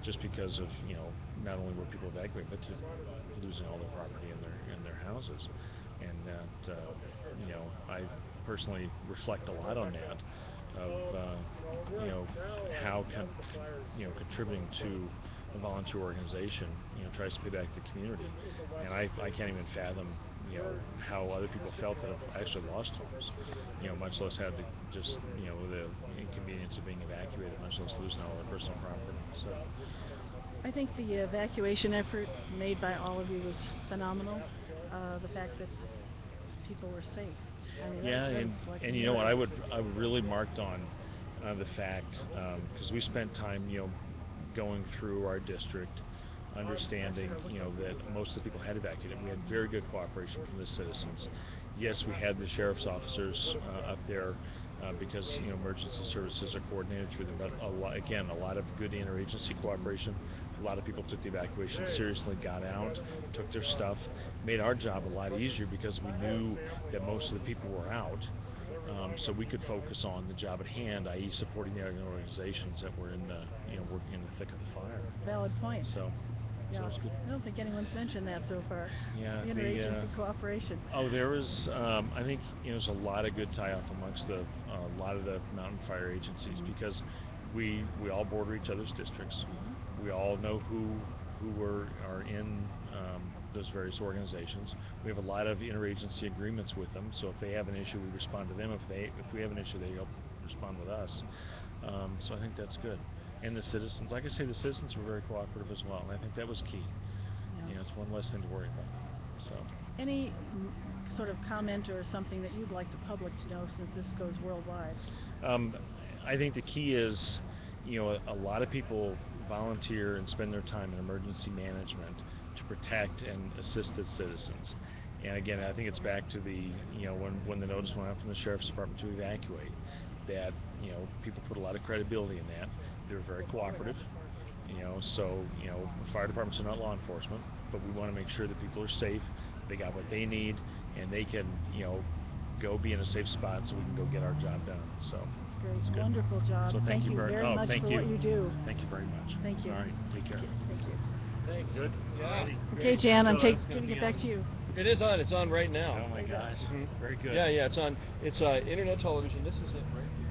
just because of not only were people evacuated, but losing all their property in their houses, and that I personally reflect a lot on that of how contributing to a volunteer organization tries to pay back the community, and I can't even fathom how other people felt that have actually lost homes, much less had to just the inconvenience of being evacuated, much less losing all their personal property. So I think the evacuation effort made by all of you was phenomenal. The fact that people were safe. I mean, yeah, that was and like and a you know what miracle. I would really marked on the fact, because we spent time going through our district, understanding that most of the people had evacuated. We had very good cooperation from the citizens. Yes, we had the sheriff's officers up there because emergency services are coordinated through them. But again, a lot of good interagency cooperation. A lot of people took the evacuation seriously, got out, took their stuff, made our job a lot easier because we knew that most of the people were out. So we could focus on the job at hand, i.e., supporting the other organizations that were in the working in the thick of the fire. Valid point. So Yeah, it's good. I don't think anyone's mentioned that so far. Yeah, The interagency cooperation. there was. I think there's a lot of good tie-off amongst a lot of the mountain fire agencies because we all border each other's districts. We all know who are in those various organizations. We have a lot of interagency agreements with them. So if they have an issue, we respond to them. If we have an issue, they help respond with us. So I think that's good. And the citizens, like I say, the citizens were very cooperative as well, and I think that was key. Yeah. It's one less thing to worry about. So. Any sort of comment or something that you'd like the public to know since this goes worldwide? I think the key is, a lot of people volunteer and spend their time in emergency management to protect and assist the citizens. And again, I think it's back to the, when the notice went out from the sheriff's department to evacuate, that people put a lot of credibility in that. They're very cooperative. So fire departments are not law enforcement, but we want to make sure that people are safe. They got what they need, and they can go be in a safe spot so we can go get our job done. So that's great. it's good. Wonderful job. So thank you very much thank for you. what you do. Thank you very much. Thank you. All right, take care. Thank you. Thanks. Good. Yeah. Okay, Jan, I'm going going to get back to you. It is on. It's on right now. Oh my gosh. Very good. Yeah. It's on. It's internet television. This is it right here.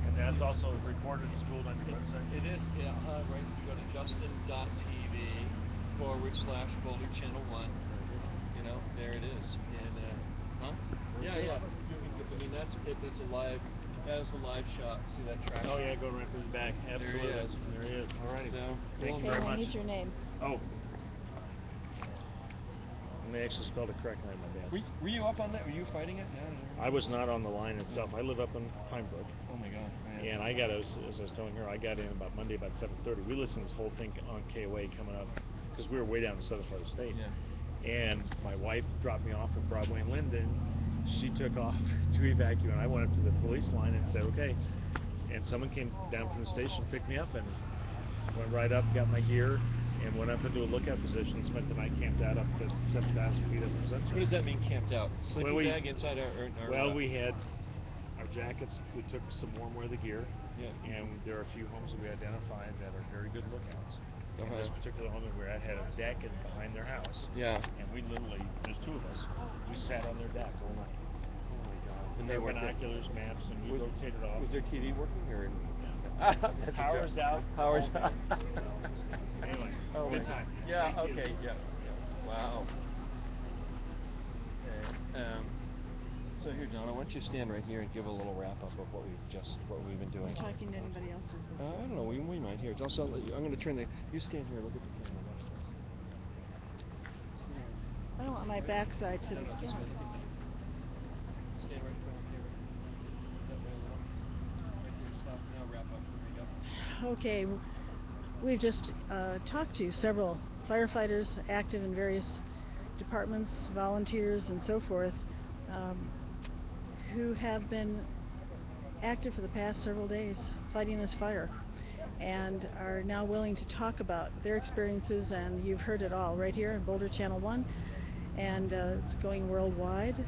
And that's also recorded and schooled on your website. It is. Yeah. Right. You go to justin.tv/Boulder Channel 1. There it is. And Yeah. I mean, that's it. That's a live. That is a live shot. See that track? Oh yeah, going right through the back. Absolutely. There he is. All right. So, thank you Okay, very I much. need your name. Oh. And they actually spelled it correctly on my bad. Were you up on that? Were you fighting it? No. I was not on the line itself. I live up in Pine Brook. Oh my God. And I got, as I was telling her, I got in about Monday about 7:30. We listened to this whole thing on KOA coming up because we were way down in the southern part of the state. Yeah. And my wife dropped me off at Broadway and Linden. She took off to evacuate, and I went up to the police line and said, okay. And someone came down from the station, picked me up, and went right up, got my gear, and went up into a lookout position. Spent the night camped out up to 7,000 feet up in Sunshine. What does that mean, camped out? Sleeping bag inside our Well, we had our jackets. We took some warm weather gear. Yeah. And there are a few homes that we identified that are very good lookouts. And Uh-huh. this particular home that we're at had a deck behind their house. Yeah. And we literally, there's two of us, we sat on their deck all night. Oh my God. And They they were worked binoculars, maps, and we rotated off. Was their TV working or? Power's out. Power's out. Anyway, Oh good my time. God. Yeah. Thank you. Okay. Yeah. Wow. Okay. So here, Donna, why don't you stand right here and give a little wrap up of what we've been doing. Are you talking to anybody else? I don't know. We might hear. Also, I'm going to turn the. You stand here. Look at the camera. Watch this. I don't want my backside to the This way. Look at me. Stand right in front of the camera. That way a little. Right there. Stop. Now wrap up. There you go. Okay, we've just talked to several firefighters active in various departments, volunteers, and so forth, who have been active for the past several days fighting this fire and are now willing to talk about their experiences, and you've heard it all right here in Boulder Channel 1, and it's going worldwide.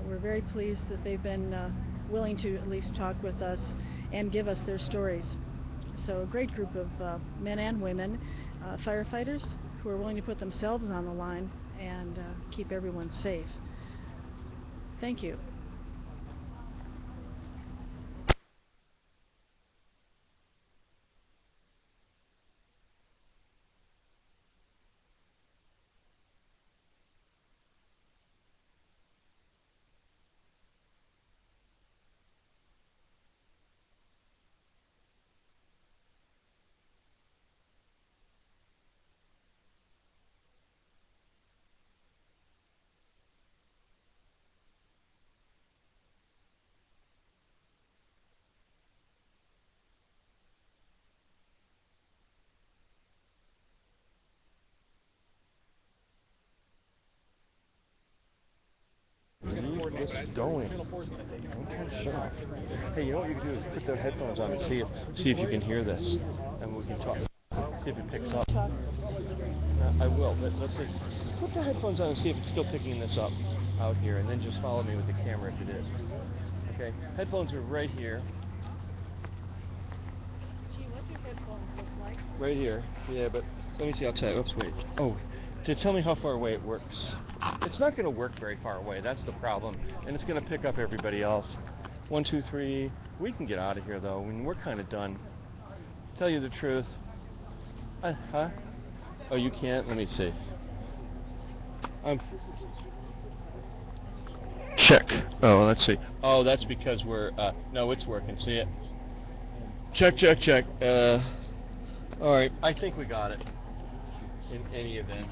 We're very pleased that they've been willing to at least talk with us and give us their stories. So a great group of men and women, firefighters who are willing to put themselves on the line and keep everyone safe. Thank you. It's going. Don't turn shit off. Hey, you know what you can do is put the headphones on and see if you can hear this, and we can talk. See if it picks up. I will. Let's see. Put the headphones on and see if it's still picking this up out here, and then just follow me with the camera if it is. Okay. Headphones are right here. Gee, what do headphones look like? Right here. Yeah, but let me see. I'll tell you. Oops, wait. Oh, to tell me how far away it works. It's not going to work very far away. That's the problem. And it's going to pick up everybody else. 1, 2, 3. We can get out of here, though. I mean, we're kind of done. Tell you the truth. Huh? Oh, you can't? Let me see. Check. Oh, let's see. Oh, that's because we're, no, it's working. See it? Check, check, check. All right. I think we got it. In any event.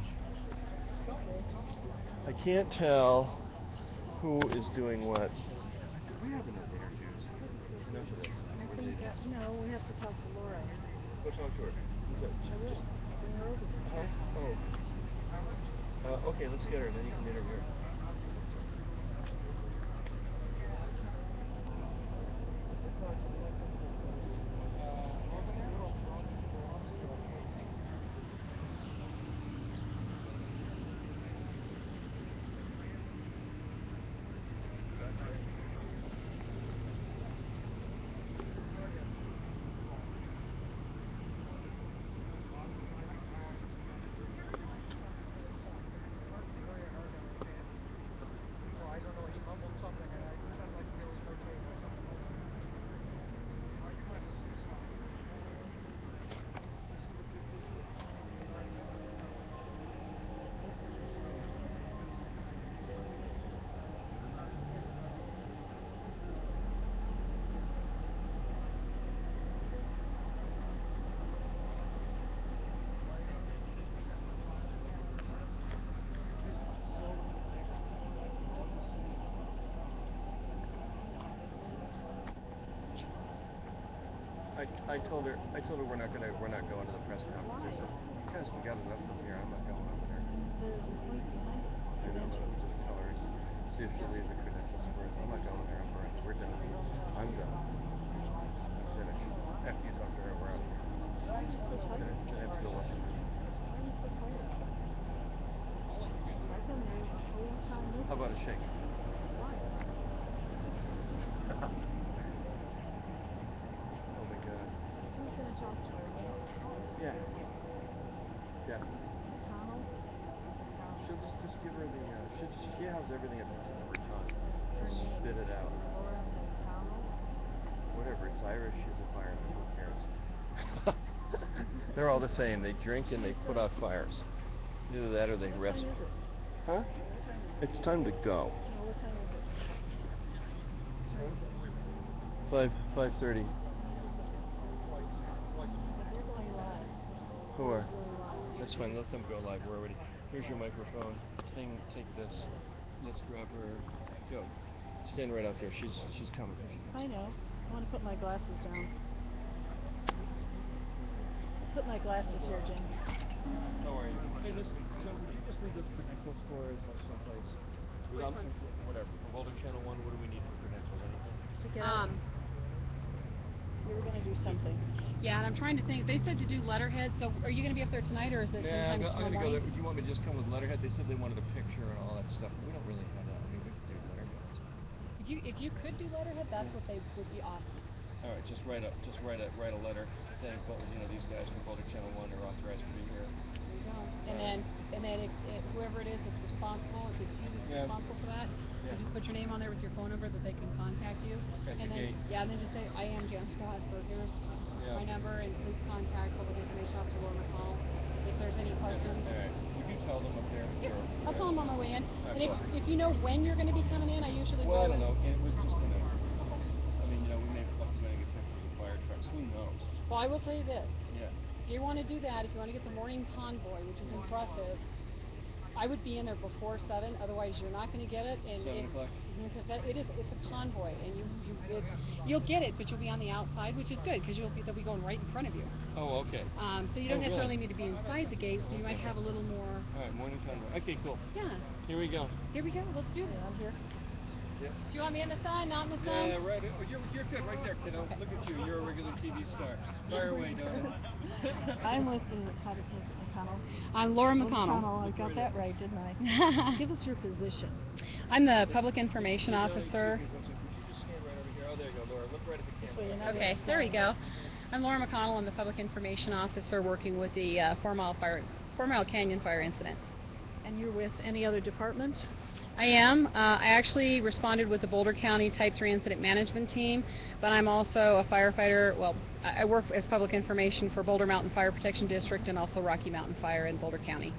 I can't tell who is doing what. Do we have enough interviews? Enough of this? I think no, we have to talk to Laura. Go talk to her. I will. Bring her over here. Oh. Okay, let's get her, then you can interview her. I told her we're not going to the press conference. I said, guys, we got enough from here. I'm not going over there. There's a point behind it. I know, but just tell her, see if she'll leave the credentials for us. I'm not going there. We're done. I'm done. I'm finished. After you talk to her, we're out. Why are you so tired? Then I have to go watch a movie. Why are you so tired? I've been there the whole time. How about a shake? Why? Oh my God. Who's going to talk to her? Yeah. Yeah. Connell? She'll just give her the. She has everything at the tip of her tongue. Her Just name? spit it out. Laura Connell? Whatever. It's Irish. She's a fireman. Who cares? They're all the same. They drink and they put out fires. Either that or they rest. What time is it? Huh? It's time to go. No, what time is it? 5:30. They're going live. Who are? Going live. That's fine. Let them go live. We're already. Here's your microphone. Take this. Let's grab her. Go. Stand right out there. She's coming. I know. I want to put my glasses down. Put my glasses here, Jim. How are you? Hey, listen, so would you just leave the credentials for us like someplace? Whatever. For Boulder Channel 1, what do we need for credentials? Anything? To get out. You were going to do something. Yeah, and I'm trying to think. They said to do letterhead, so are you going to be up there tonight, or is it sometime tomorrow I'm going to go morning? there. Do you want me to just come with letterhead? They said they wanted a picture and all that stuff. We don't really have that. I mean, we could do letterhead. If you could do letterhead, that's what they would be offering. All right, just write a letter saying, these guys from Boulder Channel 1 are authorized to be here. There you go. And then if whoever it is that's responsible, if it's you that's responsible for that, you just put your name on there with your phone number that they can contact you. At and the then gate. yeah, and then just say, I am Jan Scott, or here's my number, and please contact Public Information Officer Laura McCall if there's any questions. All right. Would you tell them up there? Yeah, Or, I'll tell them on my way in. All And right, cool. if you know when you're going to be coming in, I usually Well, I will. don't know. It was just we may have to get pictures of the fire trucks. Who knows? Well, I will tell you this. Yeah. If you want to do that, if you want to get the morning convoy, which is impressive, I would be in there before 7. Otherwise, you're not going to get it. And 7 o'clock. Because it's a convoy, and you'll get it, but you'll be on the outside, which is good because they'll be going right in front of you. Oh, okay. So you don't necessarily really? need to be inside the gate, so you might have a little more. All right, morning convoy. Okay, cool. Yeah. Here we go. Here we go. Let's do this. I'm here. Yeah. Do you want me in the sun, not in the sun? Yeah, right. Oh, you're good right there, kiddo. Okay. Look at you. You're a regular TV star. Fire away, darling. I'm with McConnell. I'm Laura McConnell. I got that right, didn't I? Give us your position. I'm the Public Information Officer. You just stand right over here. Oh, there you go, Laura. Look right at the This way you're camera. not Okay, there we go. I'm Laura McConnell. I'm the Public Information Officer working with the Fourmile Canyon fire incident. And you're with any other department? I am. I actually responded with the Boulder County Type 3 Incident Management Team, but I'm also a firefighter. Well, I work as public information for Boulder Mountain Fire Protection District and also Rocky Mountain Fire in Boulder County.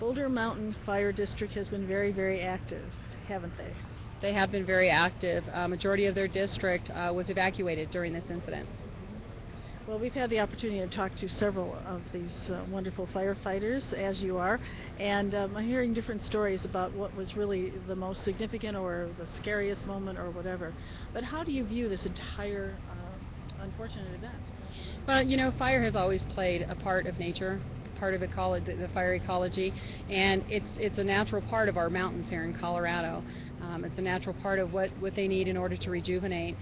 Boulder Mountain Fire District has been very, very active, haven't they? They have been very active. Majority of their district was evacuated during this incident. Well, we've had the opportunity to talk to several of these wonderful firefighters, as you are, and I'm hearing different stories about what was really the most significant or the scariest moment or whatever. But how do you view this entire unfortunate event? Well, fire has always played a part of nature, part of the fire ecology, and it's a natural part of our mountains here in Colorado. It's a natural part of what they need in order to rejuvenate.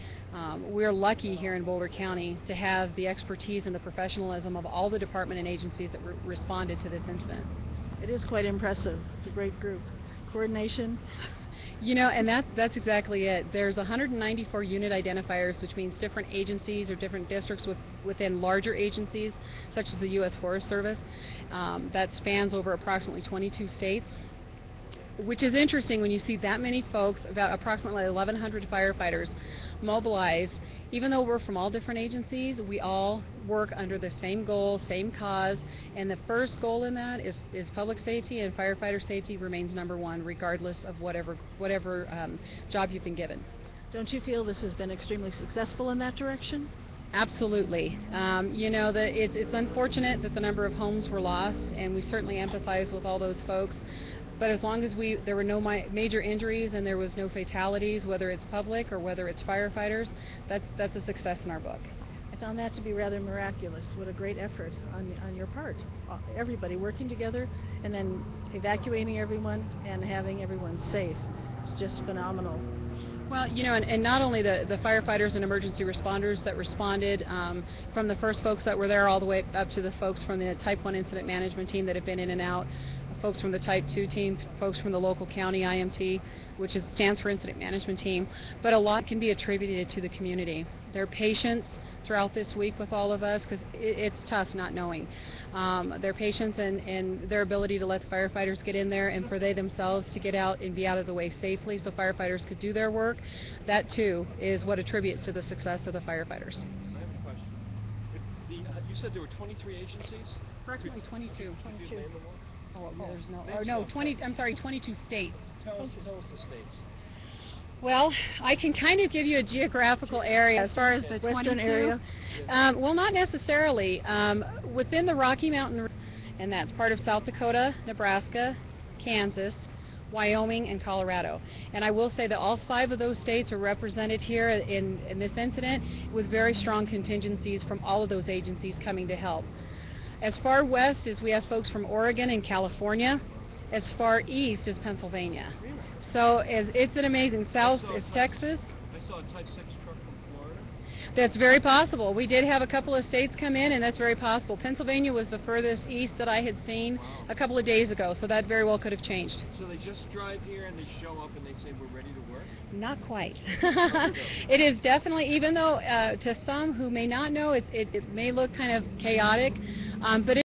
We're lucky here in Boulder County to have the expertise and the professionalism of all the department and agencies that responded to this incident. It is quite impressive. It's a great group. Coordination. And that's exactly it. There's 194 unit identifiers, which means different agencies or different districts within larger agencies, such as the U.S. Forest Service, that spans over approximately 22 states. Which is interesting when you see that many folks, about approximately 1,100 firefighters mobilized. Even though we're from all different agencies, we all work under the same goal, same cause, and the first goal in that is public safety, and firefighter safety remains number one, regardless of whatever job you've been given. Don't you feel this has been extremely successful in that direction? Absolutely. It's unfortunate that the number of homes were lost, and we certainly empathize with all those folks. But as long as there were no major injuries and there was no fatalities, whether it's public or whether it's firefighters, that's a success in our book. I found that to be rather miraculous. What a great effort on your part. Everybody working together and then evacuating everyone and having everyone safe. It's just phenomenal. Well, and not only the firefighters and emergency responders that responded, from the first folks that were there all the way up to the folks from the Type 1 Incident Management Team that have been in and out, folks from the Type 2 team, folks from the local county IMT, which stands for Incident Management Team, but a lot can be attributed to the community. Their patience throughout this week with all of us, because it's tough not knowing. Their patience and their ability to let the firefighters get in there and for they themselves to get out and be out of the way safely so firefighters could do their work, that too is what attributes to the success of the firefighters. I have a question. You said there were 23 agencies? Approximately 22. Could you name them all? Oh, no, 22 states. Tell us the states. Well, I can kind of give you a geographical area as far as the 22. Western area? Well, not necessarily. Within the Rocky Mountain, and that's part of South Dakota, Nebraska, Kansas, Wyoming, and Colorado. And I will say that all 5 of those states are represented here in this incident with very strong contingencies from all of those agencies coming to help. As far west as we have folks from Oregon and California, as far east as Pennsylvania. So it's an amazing. South is Texas. I saw a Type 6 truck from Florida. That's very possible. We did have a couple of states come in, and that's very possible. Pennsylvania was the furthest east that I had seen a couple of days ago, so that very well could have changed. So they just drive here and they show up and they say, we're ready to work? Not quite. It is definitely, even though to some who may not know, it may look kind of chaotic, but